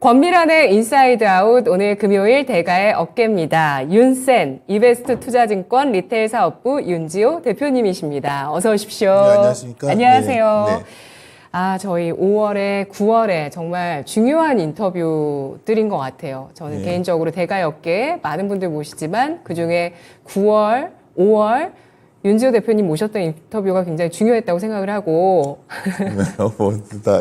권미란의 인사이드 아웃, 오늘 금요일 대가의 어깨입니다. 윤센, 이베스트 투자증권 리테일 사업부 윤지호 대표님이십니다. 어서 오십시오. 네, 안녕하십니까? 안녕하세요. 네, 네. 저희 5월에 9월에 정말 중요한 인터뷰들인 것 같아요. 저는 네. 개인적으로 대가의 어깨 많은 분들 모시지만 그중에 9월, 5월 윤지호 대표님 모셨던 인터뷰가 굉장히 중요했다고 생각을 하고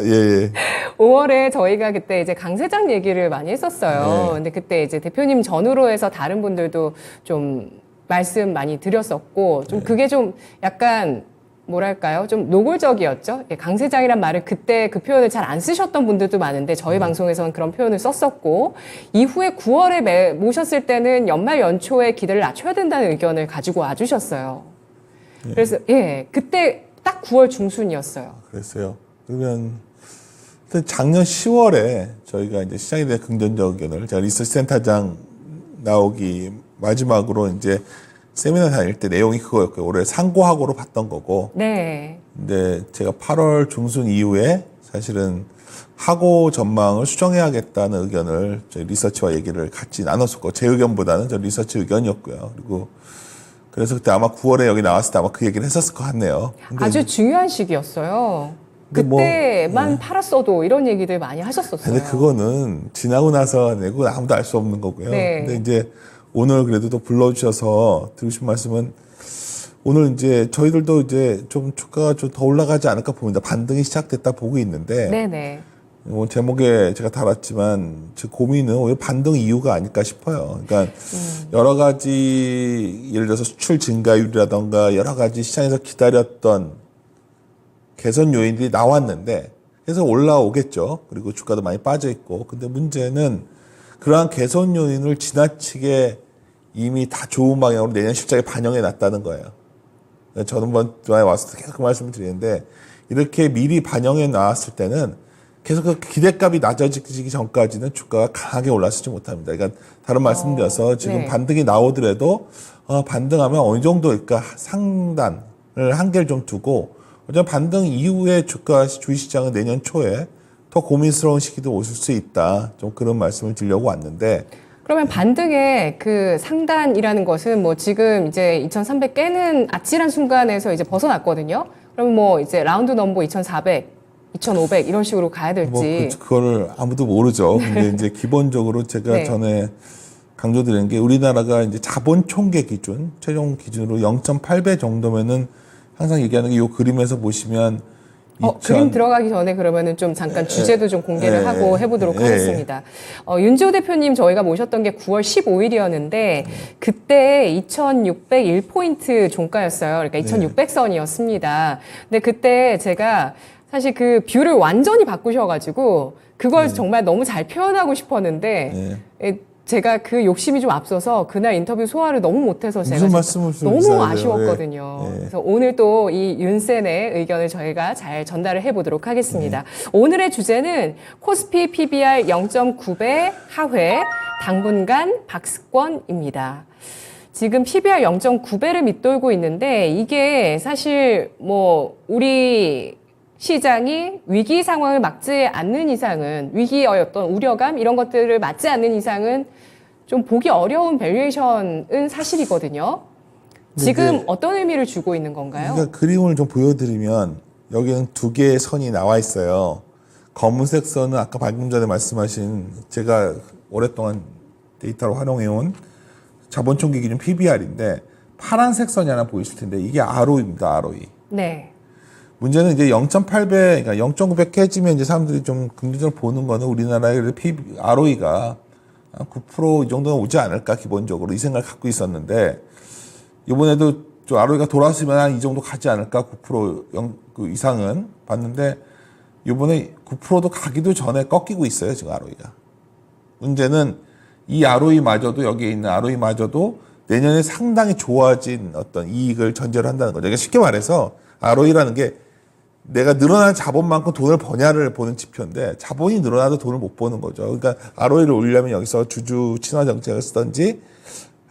예. 5월에 저희가 그때 이제 강세장 얘기를 많이 했었어요. 네. 근데 그때 이제 대표님 전후로 해서 다른 분들도 좀 말씀 많이 드렸었고, 좀 그게 좀 약간 뭐랄까요? 좀 노골적이었죠? 강세장이란 말을 그때 그 표현을 잘 안 쓰셨던 분들도 많은데 저희 방송에서는 그런 표현을 썼었고, 이후에 9월에 모셨을 때는 연말 연초에 기대를 낮춰야 된다는 의견을 가지고 와주셨어요. 그래서 그때 딱 9월 중순이었어요. 그랬어요. 그러면 작년 10월에 저희가 이제 시장에 대한 긍정적 의견을 제가 리서치 센터장 나오기 마지막으로 이제 세미나 다닐 때 내용이 그거였고요. 올해 상고하고로 봤던 거고. 네. 근데 제가 8월 중순 이후에 사실은 하고 전망을 수정해야겠다는 의견을 저희 리서치와 얘기를 같이 나눴었고, 제 의견보다는 저 리서치 의견이었고요. 그래서 그때 아마 9월에 여기 나왔을 때 아마 그 얘기를 했었을 것 같네요. 아주 중요한 시기였어요. 그때만 팔았어도 이런 얘기들 많이 하셨었어요. 근데 그거는 지나고 나서 내고 아무도 알 수 없는 거고요. 네. 근데 이제 오늘 그래도 또 불러주셔서 드리고 싶은 말씀은, 오늘 이제 저희들도 이제 좀 주가가 좀 더 올라가지 않을까 봅니다. 반등이 시작됐다 보고 있는데. 네네. 제목에 제가 달았지만 제 고민은 오히려 반등 이유가 아닐까 싶어요. 그러니까 여러 가지, 예를 들어서 수출 증가율이라던가 여러 가지 시장에서 기다렸던 개선 요인들이 나왔는데, 그래서 올라오겠죠. 그리고 주가도 많이 빠져 있고. 근데 문제는 그러한 개선 요인을 지나치게 이미 다 좋은 방향으로 내년 실적에 반영해 놨다는 거예요. 저번에 왔을 때 계속 그 말씀을 드리는데, 이렇게 미리 반영해 놨을 때는 계속 그 기대값이 낮아지기 전까지는 주가가 강하게 올라서지 못합니다. 그러니까 다른 말씀드려서 지금 네. 반등이 나오더라도 반등하면 어느 정도일까 상단을 한계를 좀 두고, 어차피 반등 이후에 주식시장은 내년 초에 더 고민스러운 시기도 오실 수 있다. 좀 그런 말씀을 드리려고 왔는데. 그러면 반등의 그 상단이라는 것은 뭐 지금 이제 2300 깨는 아찔한 순간에서 이제 벗어났거든요. 그러면 뭐 이제 라운드 넘버 2400, 2500 이런 식으로 가야 될지. 그거를 아무도 모르죠. 근데 이제 기본적으로 제가 네. 전에 강조드리는 게, 우리나라가 이제 자본 총계 기준, 최종 기준으로 0.8배 정도면은 항상 얘기하는 게, 이 그림에서 보시면 그림 들어가기 전에 그러면은 좀 잠깐 주제도 좀 공개를 하고 해보도록 하겠습니다. 윤지호 대표님 저희가 모셨던 게 9월 15일이었는데 그때 2601포인트 종가였어요. 그러니까 2600선이었습니다. 근데 그때 제가 사실 그 뷰를 완전히 바꾸셔가지고 그걸 정말 너무 잘 표현하고 싶었는데 제가 그 욕심이 좀 앞서서 그날 인터뷰 소화를 너무 못해서 제가 너무 아쉬웠거든요. 그래서 오늘 또 이 윤센의 의견을 저희가 잘 전달을 해보도록 하겠습니다. 오늘의 주제는 코스피 PBR 0.9배 하회, 당분간 박스권입니다. 지금 PBR 0.9배를 밑돌고 있는데 이게 사실 뭐 우리 시장이 위기 상황을 막지 않는 이상은, 위기의 어떤 우려감 이런 것들을 막지 않는 이상은 좀 보기 어려운 밸류에이션은 사실이거든요. 지금 어떤 의미를 주고 있는 건가요? 그러니까 그림을 좀 보여드리면, 여기는 두 개의 선이 나와 있어요. 검은색 선은 아까 방금 전에 말씀하신, 제가 오랫동안 데이터로 활용해온 자본총계 기준 PBR인데, 파란색 선이 하나 보이실 텐데 이게 ROE입니다. ROE. 네. 문제는 이제 0.8배, 그러니까 0.9배 깨지면 이제 사람들이 좀 긍정적으로 보는 거는, 우리나라의 ROE가 9% 이 정도는 오지 않을까, 기본적으로 이 생각을 갖고 있었는데, 이번에도 좀 ROE가 돌아서면 한 이 정도 가지 않을까, 9% 이상은 봤는데, 이번에 9%도 가기도 전에 꺾이고 있어요, 지금 ROE가. 문제는 이 ROE마저도, 여기에 있는 ROE마저도 내년에 상당히 좋아진 어떤 이익을 전제로 한다는 거죠. 그러니까 쉽게 말해서 ROE라는 게 내가 늘어난 자본만큼 돈을 버냐를 보는 지표인데, 자본이 늘어나도 돈을 못 버는 거죠. 그러니까 ROE를 올리려면 여기서 주주 친화 정책을 쓰든지,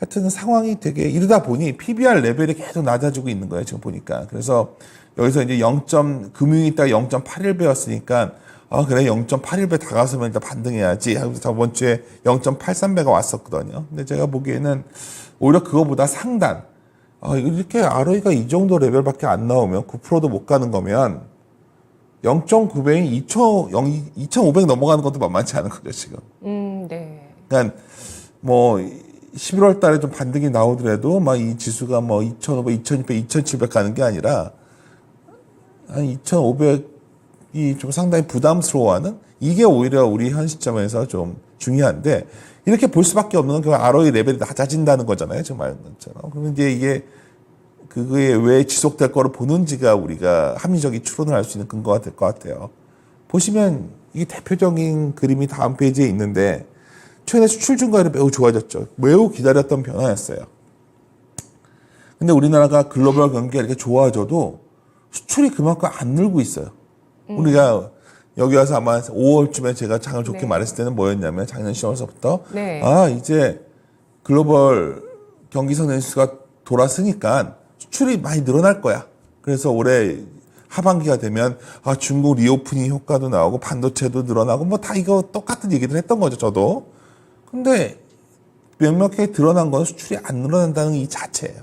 하여튼 상황이 되게 이러다 보니 PBR 레벨이 계속 낮아지고 있는 거예요, 지금 보니까. 그래서 여기서 이제 금융이 딱 0.81배였으니까 그래 0.81배 다가서면 일단 반등해야지 하면서 저번 주에 0.83배가 왔었거든요. 근데 제가 보기에는 오히려 그거보다 상단 이렇게 ROE가 이 정도 레벨밖에 안 나오면 9%도 못 가는 거면 0.9배인 2,500 넘어가는 것도 만만치 않은 거죠 지금. 네. 그러니까 뭐 11월 달에 좀 반등이 나오더라도 막 이 지수가 뭐 2,500, 2,600, 2,700 가는 게 아니라 한 2,500이 좀 상당히 부담스러워하는 이게 오히려 우리 현 시점에서 좀 중요한데 이렇게 볼 수밖에 없는 건 ROE 레벨이 낮아진다는 거잖아요. 지금 말한 것처럼. 그러면 이제 이게 그게 왜 지속될 거를 보는지가 우리가 합리적인 추론을 할 수 있는 근거가 될 것 같아요. 보시면 이게 대표적인 그림이 다음 페이지에 있는데 최근에 수출 증가율이 매우 좋아졌죠. 매우 기다렸던 변화였어요. 근데 우리나라가 글로벌 경기가 이렇게 좋아져도 수출이 그만큼 안 늘고 있어요. 우리가 여기 와서 아마 5월쯤에 제가 장을 좋게 네. 말했을 때는 뭐였냐면 작년 10월서부터 네. 이제 글로벌 경기 성장지수가 돌아서니까 수출이 많이 늘어날 거야. 그래서 올해 하반기가 되면 중국 리오프닝 효과도 나오고 반도체도 늘어나고 뭐 다 이거 똑같은 얘기들 했던 거죠. 저도. 근데 명확하게 드러난 건 수출이 안 늘어난다는 이 자체예요.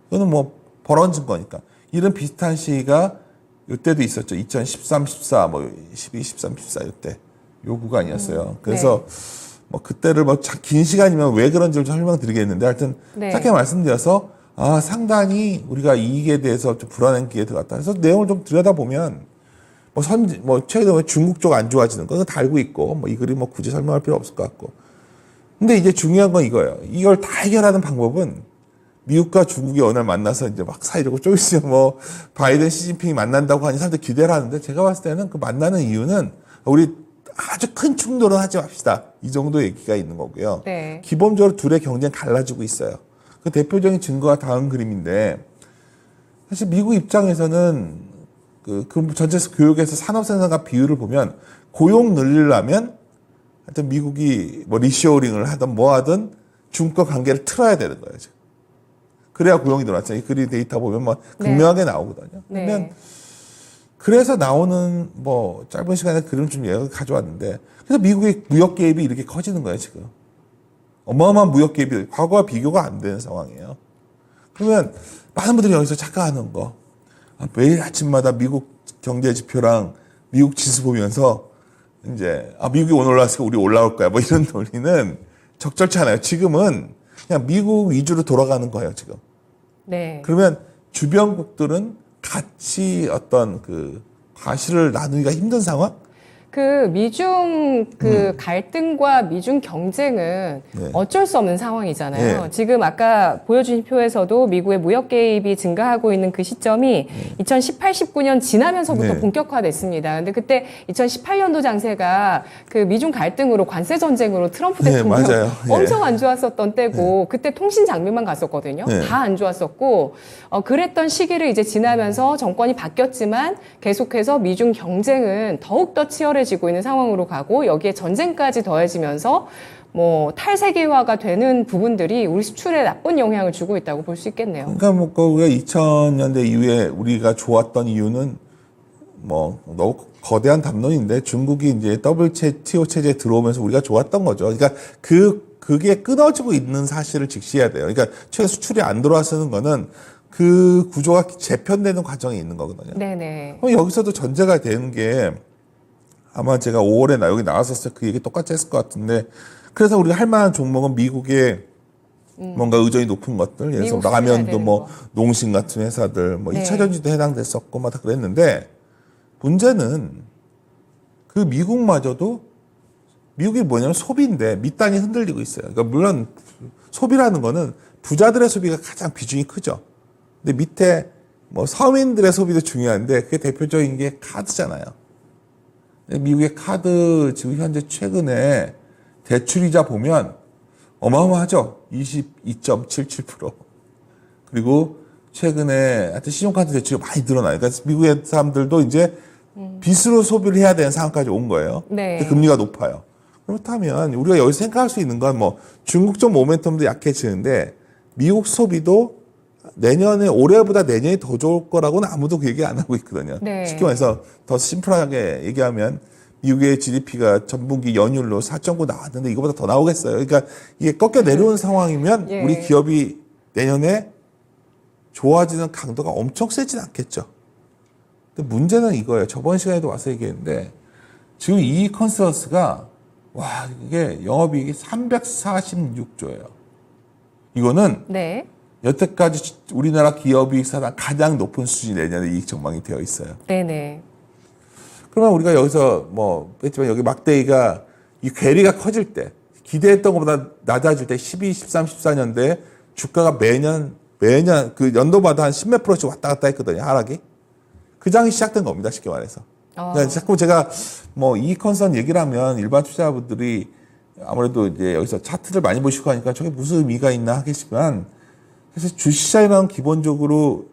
이거는 뭐 벌어진 거니까. 이런 비슷한 시기가 이때도 있었죠. 2013, 14, 뭐 12, 13, 14 이때 요 구간이었어요. 그래서 뭐 그때를 뭐 긴 시간이면 왜 그런지를 좀 설명드리겠는데 하여튼 짧게 말씀드려서 상당히 우리가 이익에 대해서 좀 불안한 기회에 들어갔다. 그래서 내용을 좀 들여다보면 최근에 중국 쪽 안 좋아지는 거 다 알고 있고 뭐 이 그림 뭐 굳이 설명할 필요 없을 것 같고. 근데 이제 중요한 건 이거예요. 이걸 다 해결하는 방법은 미국과 중국이 어느 날 만나서 이제 막 사이려고 좀 있으면 뭐 바이든 시진핑이 만난다고 하니 사람들 기대를 하는데 제가 봤을 때는 그 만나는 이유는 우리 아주 큰 충돌은 하지 맙시다. 이 정도 얘기가 있는 거고요. 네. 기본적으로 둘의 경쟁 갈라지고 있어요. 그 대표적인 증거가 다음 그림인데 사실 미국 입장에서는 그 전체 교육에서 산업 생산과 비율을 보면 고용 늘리려면 하여튼 미국이 뭐 리쇼어링을 하든 뭐 하든 중국과 관계를 틀어야 되는 거예요. 지금. 그래야 고용이 늘어났잖아요. 이 그림 데이터 보면 뭐 극명하게 나오거든요. 그러면 그래서 나오는 뭐 짧은 시간에 그림 좀 예를 가져왔는데 그래서 미국의 무역 개입이 이렇게 커지는 거예요. 지금. 어마어마한 무역 개입이 과거와 비교가 안 되는 상황이에요. 그러면 많은 분들이 여기서 착각하는 거 매일 아침마다 미국 경제 지표랑 미국 지수 보면서 이제 미국이 오늘 올라왔으니까 우리 올라올 거야 뭐 이런 논리는 적절치 않아요. 지금은 그냥 미국 위주로 돌아가는 거예요. 지금. 네. 그러면 주변국들은 같이 어떤 그 과실을 나누기가 힘든 상황? 그 미중 갈등과 미중 경쟁은 어쩔 수 없는 상황이잖아요. 지금 아까 보여주신 표에서도 미국의 무역 개입이 증가하고 있는 그 시점이 2018, 19년 지나면서부터 본격화됐습니다. 근데 그때 2018년도 장세가 그 미중 갈등으로 관세 전쟁으로 트럼프 대통령 엄청 안 좋았었던 때고 그때 통신 장비만 갔었거든요. 다 안 좋았었고 그랬던 시기를 이제 지나면서 정권이 바뀌었지만 계속해서 미중 경쟁은 더욱더 치열해지고 있는 상황으로 가고 여기에 전쟁까지 더해지면서 뭐 탈세계화가 되는 부분들이 우리 수출에 나쁜 영향을 주고 있다고 볼 수 있겠네요. 그러니까 뭐 우리가 2000년대 이후에 우리가 좋았던 이유는 뭐 너무 거대한 담론인데 중국이 이제 WTO 체제에 들어오면서 우리가 좋았던 거죠. 그러니까 그게 끊어지고 있는 사실을 직시해야 돼요. 그러니까 최근 수출이 안 들어와서는 거는 그 구조가 재편되는 과정이 있는 거거든요. 네네. 그럼 여기서도 전제가 되는 게 아마 제가 5월에 여기 나왔었을 때 그 얘기 똑같이 했을 것 같은데 그래서 우리가 할 만한 종목은 미국의 뭔가 의존이 높은 것들 예를 들어서 라면도 뭐 농심 같은 회사들 뭐 2차 전지도 해당됐었고 막 다 그랬는데 문제는 그 미국마저도 미국이 뭐냐면 소비인데 밑단이 흔들리고 있어요. 그러니까 물론 소비라는 거는 부자들의 소비가 가장 비중이 크죠. 근데 밑에 뭐 서민들의 소비도 중요한데 그게 대표적인 게 카드잖아요. 미국의 카드 지금 현재 최근에 대출이자 보면 어마어마하죠. 22.77%. 그리고 최근에 하여튼 신용카드 대출이 많이 늘어나요. 그러니까 미국의 사람들도 이제 빚으로 소비를 해야 되는 상황까지 온 거예요. 네. 근데 금리가 높아요. 그렇다면 우리가 여기서 생각할 수 있는 건 뭐 중국 쪽 모멘텀도 약해지는데 미국 소비도 내년에 올해보다 내년이 더 좋을 거라고는 아무도 그 얘기 안 하고 있거든요. 네. 쉽게 말해서 더 심플하게 얘기하면 미국의 GDP가 전분기 연율로 4.9 나왔는데 이거보다 더 나오겠어요. 그러니까 이게 꺾여 내려온 상황이면 예. 우리 기업이 내년에 좋아지는 강도가 엄청 세진 않겠죠. 근데 문제는 이거예요. 저번 시간에도 와서 얘기했는데 지금 이익 컨센서스가 와 이게 영업이익이 346조예요. 이거는 네. 여태까지 우리나라 기업이익 사상 가장 높은 수준이 내년에 이익 전망이 되어 있어요. 네네. 그러면 우리가 여기서 뭐 했지만 여기 막대기가 이 괴리가 커질 때 기대했던 것보다 낮아질 때 12, 13, 14년대에 주가가 매년 그 연도마다 한 10몇 프로씩 왔다 갔다 했거든요. 하락이. 그 장이 시작된 겁니다. 쉽게 말해서. 그러니까 자꾸 제가 뭐 이익 컨선 얘기를 하면 일반 투자자분들이 아무래도 이제 여기서 차트를 많이 보시고 하니까 저게 무슨 의미가 있나 하겠지만 사실 주식시장이란 기본적으로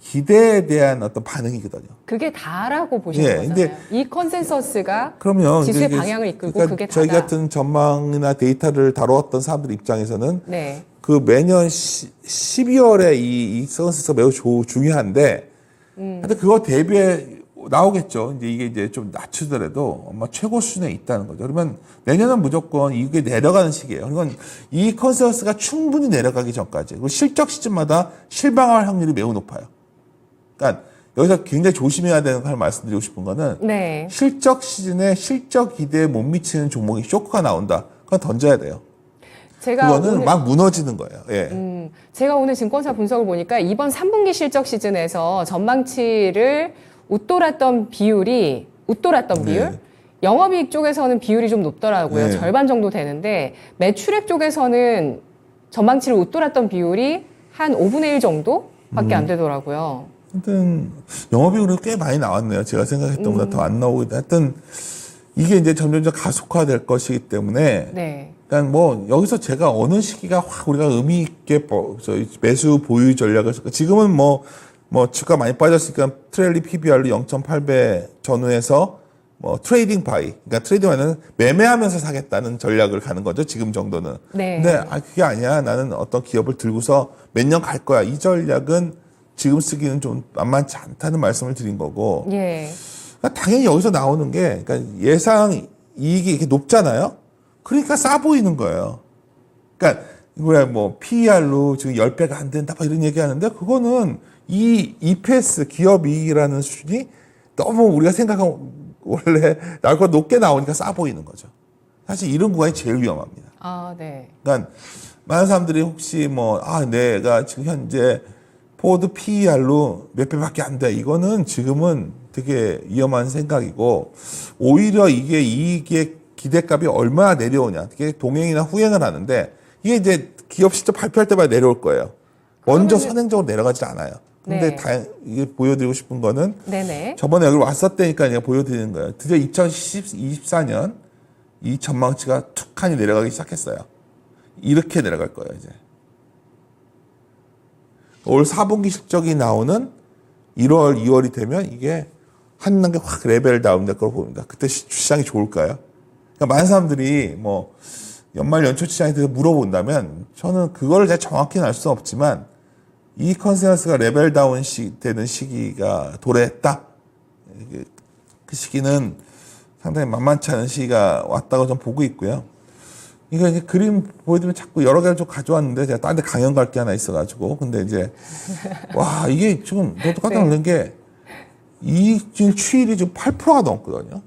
기대에 대한 어떤 반응이거든요. 그게 다라고 보시는 예, 거잖아요. 근데 이 컨센서스가 그러면 지수의 이게 방향을 이끌고 그러니까 그게 다다. 저희 같은 전망이나 데이터를 다루었던 사람들 입장에서는 네. 그 매년 12월에 이 컨센서스가 매우 중요한데 근데 그거 대비해 나오겠죠. 이제 이게 이제 좀 낮추더라도 아마 최고 수준에 있다는 거죠. 그러면 내년은 무조건 이게 내려가는 시기예요. 그건 이 컨센서스가 충분히 내려가기 전까지 그리고 실적 시즌마다 실방할 확률이 매우 높아요. 그러니까 여기서 굉장히 조심해야 되는 걸 말씀드리고 싶은 거는 네. 실적 시즌에 실적 기대에 못 미치는 종목이 쇼크가 나온다. 그건 던져야 돼요. 제가 그거는 오늘, 막 무너지는 거예요. 예. 제가 오늘 증권사 분석을 보니까 이번 3분기 실적 시즌에서 전망치를 웃돌았던 비율, 영업이익 쪽에서는 비율이 좀 높더라고요. 네. 절반 정도 되는데 매출액 쪽에서는 전망치를 웃돌았던 비율이 한 5분의 1 정도밖에 안 되더라고요. 하여튼 영업이익으로 꽤 많이 나왔네요. 제가 생각했던 것보다 더 안 나오고 하여튼 이게 이제 점점점 가속화될 것이기 때문에 네. 일단 뭐 여기서 제가 어느 시기가 확 우리가 의미 있게 매수 보유 전략을 지금은 뭐 주가 많이 빠졌으니까 트레일리 PBR로 0.8배 전후에서 뭐 트레이딩 바이, 그러니까 트레이딩하는 매매하면서 사겠다는 전략을 가는 거죠. 지금 정도는. 네. 근데 그게 아니야. 나는 어떤 기업을 들고서 몇 년 갈 거야. 이 전략은 지금 쓰기는 좀 만만치 않다는 말씀을 드린 거고. 예. 그러니까 당연히 여기서 나오는 게 그러니까 예상 이익이 이렇게 높잖아요. 그러니까 싸 보이는 거예요. 그러니까 이거야 뭐 PER로 지금 10배가 안 된다 막 이런 얘기하는데 그거는 이 EPS 기업 이익이라는 수준이 너무 우리가 생각한 원래 나올 거 높게 나오니까 싸 보이는 거죠. 사실 이런 구간이 제일 위험합니다. 아, 네. 그러니까 많은 사람들이 혹시 내가 지금 현재 포드 PER로 몇 배밖에 안 돼. 이거는 지금은 되게 위험한 생각이고 오히려 이게 이익의 기대값이 얼마나 내려오냐. 이게 동행이나 후행을 하는데 이게 이제 기업 실적 발표할 때마다 내려올 거예요. 먼저 선행적으로 내려가지 않아요. 근데 네. 이게 보여드리고 싶은 거는 네네. 저번에 여기 왔었다니까 제가 보여드리는 거예요. 드디어 2024년 이 전망치가 툭하니 내려가기 시작했어요. 이렇게 내려갈 거예요, 이제. 올 4분기 실적이 나오는 1월, 2월이 되면 이게 한 단계 확 레벨 다운될 거로 보입니다. 그때 시장이 좋을까요? 그러니까 많은 사람들이 연말 연초 시장에 대해서 물어본다면 저는 그걸 제가 정확히는 알 수는 없지만 이 컨센서스가 레벨 다운 되는 시기가 도래했다. 그 시기는 상당히 만만치 않은 시기가 왔다고 좀 보고 있고요. 이거 이제 그림 보여드리면 자꾸 여러 개를 좀 가져왔는데 제가 딴 데 강연 갈 게 하나 있어가지고 근데 이제 와 이게 지금 너도 깜짝 놀란 게 이익 추이율이 지금 8%가 넘거든요.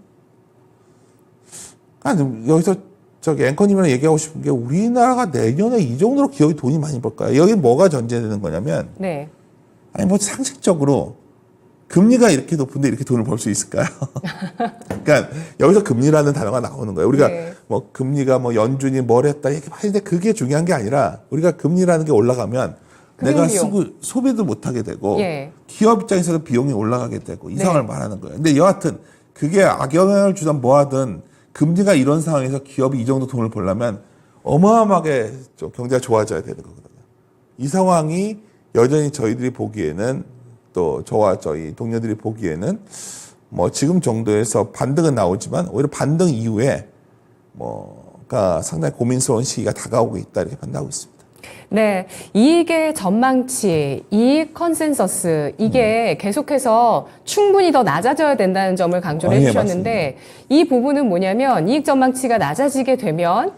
여기서 앵커님이랑 얘기하고 싶은 게 우리나라가 내년에 이 정도로 기업이 돈이 많이 벌까요? 여기 뭐가 전제되는 거냐면 네. 상식적으로 금리가 이렇게 높은데 이렇게 돈을 벌 수 있을까요? 그러니까 여기서 금리라는 단어가 나오는 거예요. 우리가 네. 금리가 연준이 뭘 했다 얘기하는데 그게 중요한 게 아니라 우리가 금리라는 게 올라가면 내가 쓰고 소비도 못 하게 되고 예. 기업 입장에서도 비용이 올라가게 되고 이 상황을 네. 말하는 거예요. 근데 여하튼 그게 악영향을 주든 뭐하든 금리가 이런 상황에서 기업이 이 정도 돈을 벌려면 어마어마하게 좀 경제가 좋아져야 되는 거거든요. 이 상황이 여전히 저희들이 보기에는 또 저와 저희 동료들이 보기에는 지금 정도에서 반등은 나오지만 오히려 반등 이후에 상당히 고민스러운 시기가 다가오고 있다 이렇게 판단하고 있습니다. 네, 이익의 전망치, 이익 컨센서스 이게 계속해서 충분히 더 낮아져야 된다는 점을 강조를 예, 해주셨는데 이 부분은 뭐냐면 이익 전망치가 낮아지게 되면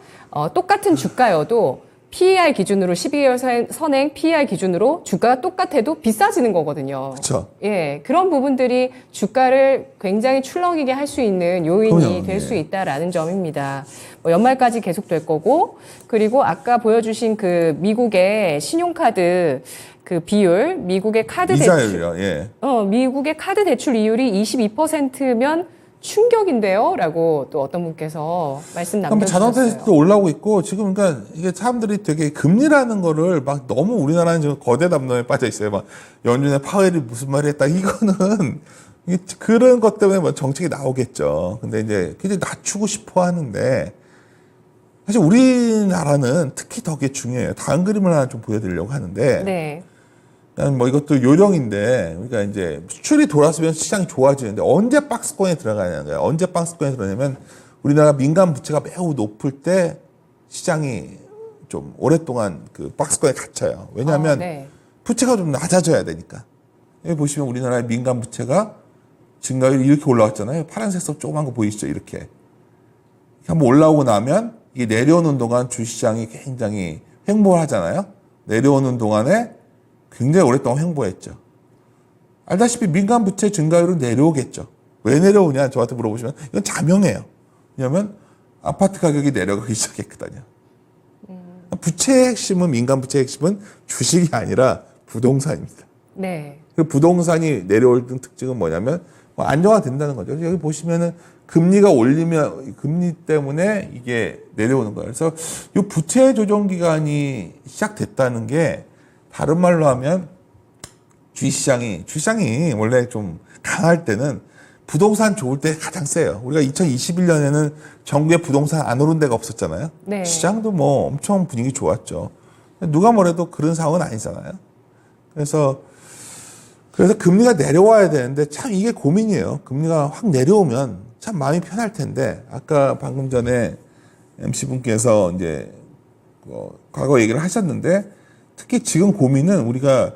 똑같은 주가여도 PER 기준으로 12개월 선행 PER 기준으로 주가가 똑같아도 비싸지는 거거든요. 그렇죠. 예, 그런 부분들이 주가를 굉장히 출렁이게 할 수 있는 요인이 그럼요. 될 수 예. 있다라는 점입니다. 뭐 연말까지 계속될 거고, 그리고 아까 보여주신 그 미국의 신용카드 그 비율, 미국의 카드 대출, 이자율이요. 예. 미국의 카드 대출 이율이 22%면 충격인데요? 라고 또 어떤 분께서 말씀 그러니까 자동차 남겨주셨어요. 세수도 올라오고 있고 지금 그러니까 이게 사람들이 되게 금리라는 거를 막 너무 우리나라는 지금 거대 담론에 빠져 있어요. 막 연준의 파웰이 무슨 말을 했다 이거는 이게 그런 것 때문에 뭐 정책이 나오겠죠. 근데 이제 굉장히 낮추고 싶어 하는데 사실 우리나라는 특히 더 그게 중요해요. 다음 그림을 하나 좀 보여드리려고 하는데 네. 그냥 뭐 이것도 요령인데 우리가 이제 수출이 돌아서면 시장이 좋아지는데 언제 박스권에 들어가냐는 거예요. 언제 박스권에 들어가냐면 우리나라 민간 부채가 매우 높을 때 시장이 좀 오랫동안 그 박스권에 갇혀요. 왜냐하면 네. 부채가 좀 낮아져야 되니까. 여기 보시면 우리나라의 민간 부채가 증가율이 이렇게 올라왔잖아요. 파란색 선 조그만 거 보이시죠? 이렇게. 한번 올라오고 나면 이게 내려오는 동안 주시장이 굉장히 횡보를 하잖아요. 내려오는 동안에 굉장히 오랫동안 횡보했죠. 알다시피 민간 부채 증가율은 내려오겠죠. 왜 내려오냐 저한테 물어보시면 이건 자명해요. 왜냐하면 아파트 가격이 내려가기 시작했거든요. 부채의 핵심은 민간 부채의 핵심은 주식이 아니라 부동산입니다. 네. 그 부동산이 내려올 특징은 뭐냐면 뭐 안정화된다는 거죠. 여기 보시면은 금리가 올리면 금리 때문에 이게 내려오는 거예요. 그래서 이 부채 조정 기간이 시작됐다는 게 다른 말로 하면 주식시장이 원래 좀 강할 때는 부동산 좋을 때 가장 세요. 우리가 2021년에는 전국에 부동산 안 오른 데가 없었잖아요. 네. 시장도 뭐 엄청 분위기 좋았죠. 누가 뭐래도 그런 상황은 아니잖아요. 그래서 금리가 내려와야 되는데 참 이게 고민이에요. 금리가 확 내려오면 참 마음이 편할 텐데 아까 방금 전에 MC분께서 이제 과거 얘기를 하셨는데 특히 지금 고민은 우리가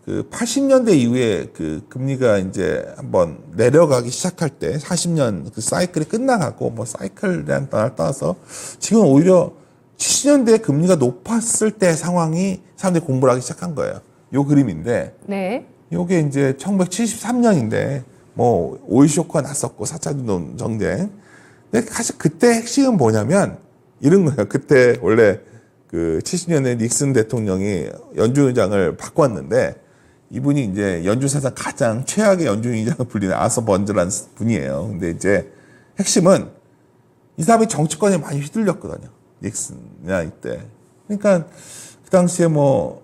그 80년대 이후에 그 금리가 이제 한번 내려가기 시작할 때 40년 그 사이클이 끝나가고 뭐 사이클이란 단어를 따라서 지금 오히려 70년대에 금리가 높았을 때 상황이 사람들이 공부를 하기 시작한 거예요. 요 그림인데 네. 요게 이제 1973년인데 뭐 오일 쇼크가 났었고 4차 전쟁. 근데 사실 그때 핵심은 뭐냐면 이런 거예요. 그때 원래 그 70년에 닉슨 대통령이 연준 의장을 바꿨는데 이분이 이제 연준 사상 가장 최악의 연준 의장을 불리는 아서 번즈라는 분이에요. 근데 이제 핵심은 이 사람이 정치권에 많이 휘둘렸거든요. 닉슨이나 이때. 그러니까 그 당시에 뭐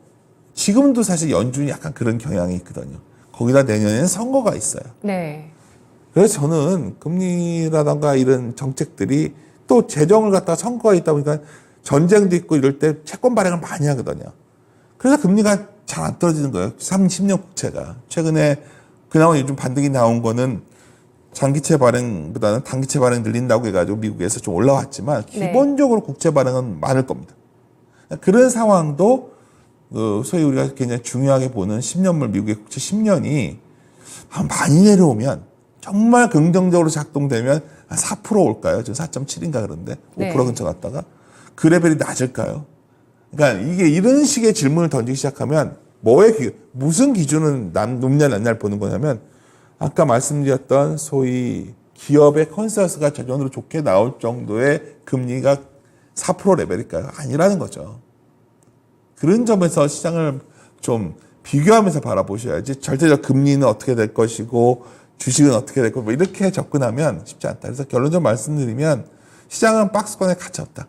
지금도 사실 연준이 약간 그런 경향이 있거든요. 거기다 내년에는 선거가 있어요. 네. 그래서 저는 금리라던가 이런 정책들이 또 재정을 갖다가 선거가 있다 보니까 전쟁도 있고 이럴 때 채권 발행을 많이 하거든요. 그래서 금리가 잘 안 떨어지는 거예요. 30년 국채가. 최근에 그나마 요즘 반등이 나온 거는 장기채 발행보다는 단기채 발행 늘린다고 해가지고 미국에서 좀 올라왔지만 기본적으로 국채 발행은 많을 겁니다. 그런 상황도 소위 우리가 굉장히 중요하게 보는 10년물 미국의 국채 10년이 많이 내려오면 정말 긍정적으로 작동되면 한 4% 올까요? 지금 4.7인가 그런데 5% 근처 갔다가 그 레벨이 낮을까요? 그러니까 이게 이런 식의 질문을 던지기 시작하면 무슨 기준은 높냐 낮냐를 보는 거냐면 아까 말씀드렸던 소위 기업의 컨센서스가 저전으로 좋게 나올 정도의 금리가 4% 레벨일까요? 아니라는 거죠. 그런 점에서 시장을 좀 비교하면서 바라보셔야지 절대적 금리는 어떻게 될 것이고 주식은 어떻게 될 것이고 뭐 이렇게 접근하면 쉽지 않다. 그래서 결론적으로 말씀드리면 시장은 박스권에 갇혔다.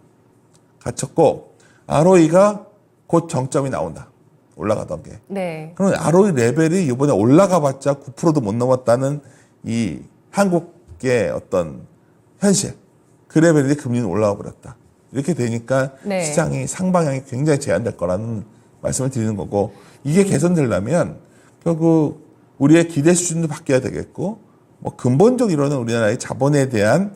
갇혔고 ROE가 곧 정점이 나온다. 올라가던 게. 네. 그럼 ROE 레벨이 이번에 올라가 봤자 9%도 못 넘었다는 이 한국의 어떤 현실. 그 레벨이 금리는 올라가 버렸다. 이렇게 되니까 시장이 상방향이 굉장히 제한될 거라는 말씀을 드리는 거고 이게 개선되려면 결국 우리의 기대 수준도 바뀌어야 되겠고 뭐 근본적으로는 우리나라의 자본에 대한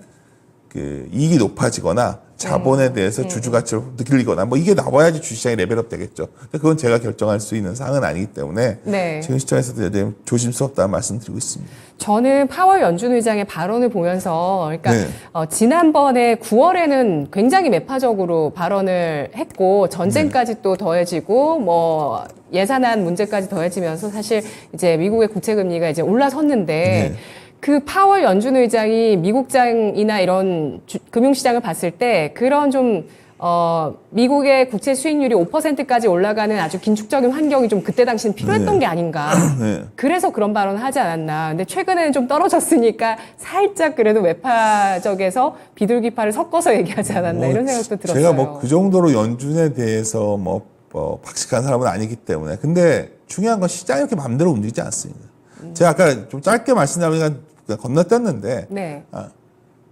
그 이익이 높아지거나 자본에 대해서 주주 가치를 느끼거나 뭐 이게 나와야지 주시장이 레벨업 되겠죠. 근데 그건 제가 결정할 수 있는 사항은 아니기 때문에 네. 지금 시점에서도 이제 조심스럽다는 말씀드리고 있습니다. 저는 파월 연준 의장의 발언을 보면서, 그러니까 네. 지난번에 9월에는 굉장히 매파적으로 발언을 했고 전쟁까지 또 더해지고 뭐 예산안 문제까지 더해지면서 사실 이제 미국의 국채 금리가 이제 올라섰는데. 네. 그 파월 연준 의장이 미국장이나 이런 금융시장을 봤을 때 그런 좀 미국의 국채 수익률이 5%까지 올라가는 아주 긴축적인 환경이 좀 그때 당시는 필요했던 게 아닌가. 네. 그래서 그런 발언을 하지 않았나. 근데 최근에는 좀 떨어졌으니까 살짝 그래도 외파적에서 비둘기파를 섞어서 얘기하지 않았나 이런 생각도 들었어요. 제가 뭐 그 정도로 연준에 대해서 뭐 박식한 사람은 아니기 때문에. 근데 중요한 건 시장이 이렇게 마음대로 움직이지 않습니다. 제가 아까 좀 짧게 말씀드리니까 건너뛰었는데 네.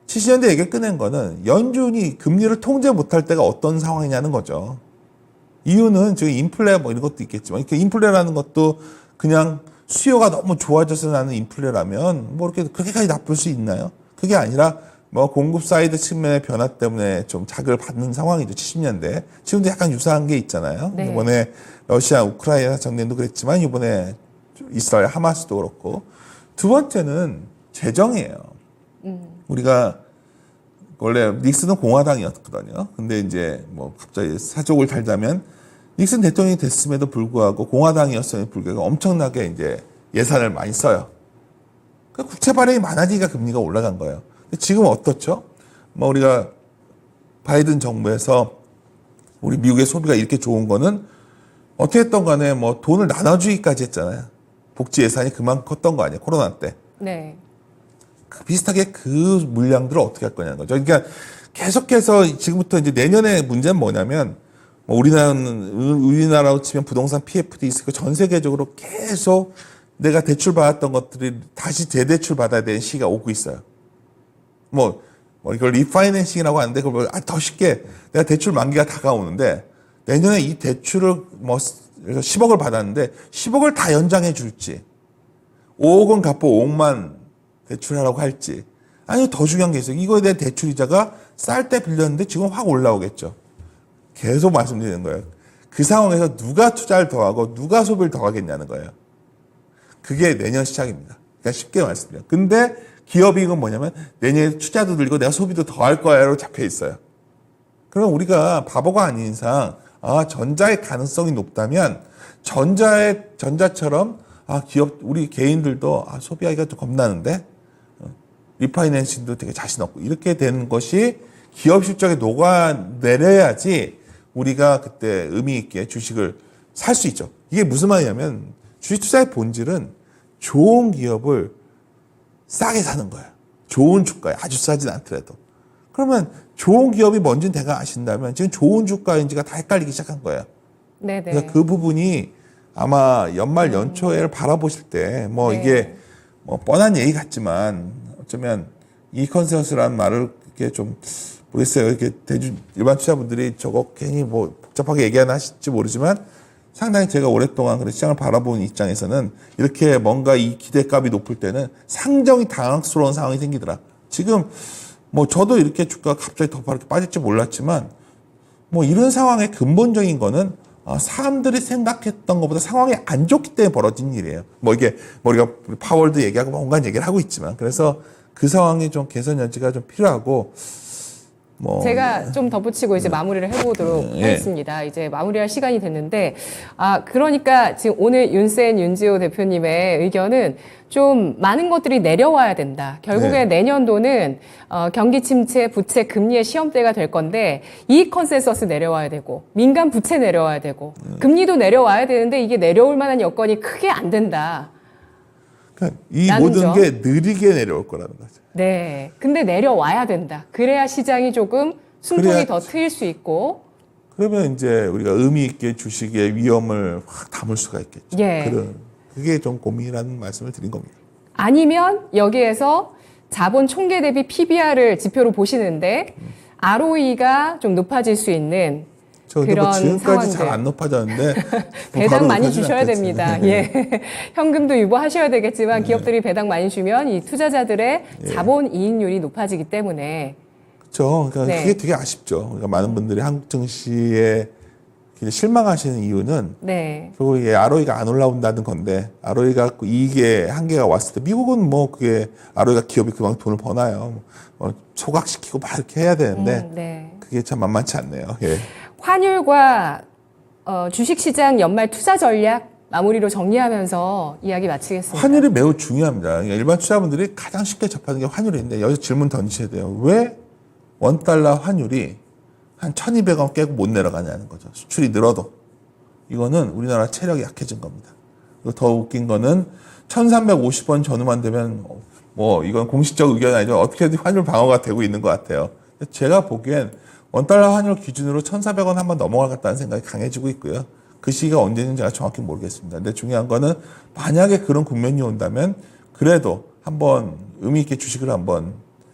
70년대 얘기를 꺼낸 거는 연준이 금리를 통제 못할 때가 어떤 상황이냐는 거죠. 이유는 지금 인플레 뭐 이런 것도 있겠지만 이렇게 인플레라는 것도 그냥 수요가 너무 좋아져서 나는 인플레라면 뭐 이렇게 그렇게까지 나쁠 수 있나요? 그게 아니라 뭐 공급 사이드 측면의 변화 때문에 좀 자극을 받는 상황이죠. 70년대. 지금도 약간 유사한 게 있잖아요. 네. 이번에 러시아 우크라이나 전쟁도 그랬지만 이번에 이스라엘 하마스도 그렇고. 두 번째는 재정이에요. 우리가 원래 닉슨은 공화당이었거든요. 근데 이제 뭐 갑자기 사족을 달자면 닉슨 대통령이 됐음에도 불구하고 공화당이었음에도 불구하고 엄청나게 이제 예산을 많이 써요. 그러니까 국채 발행이 많아지니까 금리가 올라간 거예요. 근데 지금 어떻죠? 뭐 우리가 바이든 정부에서 우리 미국의 소비가 이렇게 좋은 거는 어떻게 했던 간에 뭐 돈을 나눠주기까지 했잖아요. 복지 예산이 그만큼 컸던 거 아니에요. 코로나 때. 네. 비슷하게 그 물량들을 어떻게 할 거냐는 거죠. 그러니까 계속해서 지금부터 이제 내년의 문제는 뭐냐면 뭐 우리나라로 치면 부동산 PFD 있고 전 세계적으로 계속 내가 대출 받았던 것들이 다시 재대출 받아야 되는 시기가 오고 있어요. 뭐 이걸 리파이낸싱이라고 하는데 그걸 더 쉽게 내가 대출 만기가 다가오는데 내년에 이 대출을 뭐 10억을 받았는데 10억을 다 연장해 줄지 5억은 갚고 5억만 대출하라고 할지 아니면 더 중요한 게 있어요. 이거에 대한 대출 이자가 쌀 때 빌렸는데 지금 확 올라오겠죠. 계속 말씀드리는 거예요. 그 상황에서 누가 투자를 더 하고 누가 소비를 더 하겠냐는 거예요. 그게 내년 시작입니다. 그러니까 쉽게 말씀드려요. 근데 기업이익은 뭐냐면 내년에 투자도 늘고 내가 소비도 더 할 거야로 잡혀 있어요. 그러면 우리가 바보가 아닌 이상 전자의 가능성이 높다면 전자처럼 기업 우리 개인들도 소비하기가 좀 겁나는데 리파이낸싱도 되게 자신 없고 이렇게 되는 것이 기업 실적에 녹아내려야지 우리가 그때 의미 있게 주식을 살 수 있죠. 이게 무슨 말이냐면 주식 투자의 본질은 좋은 기업을 싸게 사는 거예요. 좋은 주가에 아주 싸진 않더라도. 그러면 좋은 기업이 뭔지는 대강 아신다면 지금 좋은 주가인지가 다 헷갈리기 시작한 거예요. 네네. 그래서 그 부분이 아마 연말 연초에를 바라보실 때 뭐 네. 이게 뭐 뻔한 얘기 같지만 어쩌면 이 컨센서스라는 말을 이렇게 좀 모르겠어요. 이렇게 일반 투자분들이 저거 괜히 뭐 복잡하게 얘기하나 하실지 모르지만 상당히 제가 오랫동안 그런 시장을 바라본 입장에서는 이렇게 뭔가 이 기대값이 높을 때는 상당히 당황스러운 상황이 생기더라. 지금 뭐 저도 이렇게 주가가 갑자기 더 이렇게 빠질지 몰랐지만 뭐 이런 상황의 근본적인 거는 사람들이 생각했던 것보다 상황이 안 좋기 때문에 벌어진 일이에요. 뭐 이게 우리가 파월도 얘기하고 온갖 얘기를 하고 있지만 그래서 그 상황이 좀 개선 여지가 좀 필요하고 뭐 제가 좀 덧붙이고 이제 마무리를 해보도록 하겠습니다. 이제 마무리할 시간이 됐는데, 그러니까 지금 오늘 윤지호 대표님의 의견은 좀 많은 것들이 내려와야 된다. 결국에 내년도는 경기 침체, 부채, 금리의 시험대가 될 건데 이익 컨센서스 내려와야 되고 민간 부채 내려와야 되고 금리도 내려와야 되는데 이게 내려올 만한 여건이 크게 안 된다. 그러니까 이 모든 게 느리게 내려올 거라는 거죠. 네. 근데 내려와야 된다. 그래야 시장이 조금 숨통이 더 트일 수 있고. 그러면 이제 우리가 의미 있게 주식의 위험을 확 담을 수가 있겠죠. 예. 그게 좀 고민이라는 말씀을 드린 겁니다. 아니면 여기에서 자본 총계 대비 PBR을 지표로 보시는데 ROE가 좀 높아질 수 있는 그런 뭐 지금까지 상황들. 잘 안 높아졌는데 배당 많이 높아지진 주셔야 않겠지. 됩니다. 예. 현금도 유보하셔야 되겠지만 기업들이 배당 많이 주면 이 투자자들의 자본 이익률이 높아지기 때문에 그렇죠. 그러니까 네. 그게 되게 아쉽죠. 그러니까 많은 분들이 한국 증시에 굉장히 실망하시는 이유는 네. 결국 이게 ROE가 안 올라온다는 건데 ROE가 이게 한계가 왔을 때 미국은 뭐 그게 ROE가 기업이 그만큼 돈을 버나요. 소각시키고 막 이렇게 해야 되는데 네. 그게 참 만만치 않네요. 예. 환율과 주식시장 연말 투자 전략 마무리로 정리하면서 이야기 마치겠습니다. 환율이 매우 중요합니다. 그러니까 일반 투자분들이 가장 쉽게 접하는 게 환율인데 여기서 질문 던지셔야 돼요. 왜 원달러 환율이 한 1,200원 깨고 못 내려가냐는 거죠. 수출이 늘어도. 이거는 우리나라 체력이 약해진 겁니다. 그리고 더 웃긴 거는 1,350원 전후만 되면 뭐 이건 공식적 의견이 아니죠. 어떻게든 환율 방어가 되고 있는 것 같아요. 제가 보기엔 원달러 환율 기준으로 1,400원 한번 넘어갈 것 같다는 생각이 강해지고 있고요. 그 시기가 언제인지 제가 정확히 모르겠습니다. 근데 중요한 거는 만약에 그런 국면이 온다면 그래도 한번 의미 있게 주식을 한번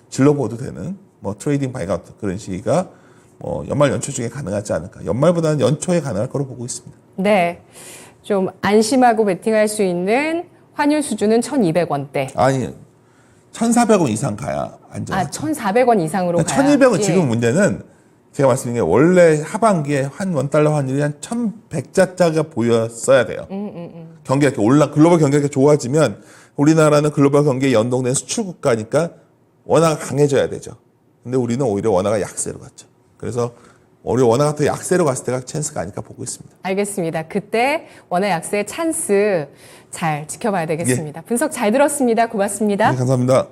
질러봐도 되는 뭐 트레이딩 바이아웃 그런 시기가 뭐 연말 연초 중에 가능하지 않을까. 연말보다는 연초에 가능할 거로 보고 있습니다. 네. 좀 안심하고 베팅할 수 있는 환율 수준은 1,200원대. 아니 1,400원 이상 가야 안전하죠. 1,400원 이상으로 가야. 1,200원 예. 지금 문제는 제가 말씀드린 게 원래 하반기에 한 원달러 환율이 한 1,100자짜가 보였어야 돼요. 경기가 이렇게 글로벌 경기가 이렇게 좋아지면 우리나라는 글로벌 경기에 연동된 수출 국가니까 원화가 강해져야 되죠. 근데 우리는 오히려 원화가 약세로 갔죠. 그래서 오히려 원화가 더 약세로 갔을 때가 찬스가 아닐까 보고 있습니다. 알겠습니다. 그때 원화 약세의 찬스 잘 지켜봐야 되겠습니다. 분석 잘 들었습니다. 고맙습니다. 네, 감사합니다.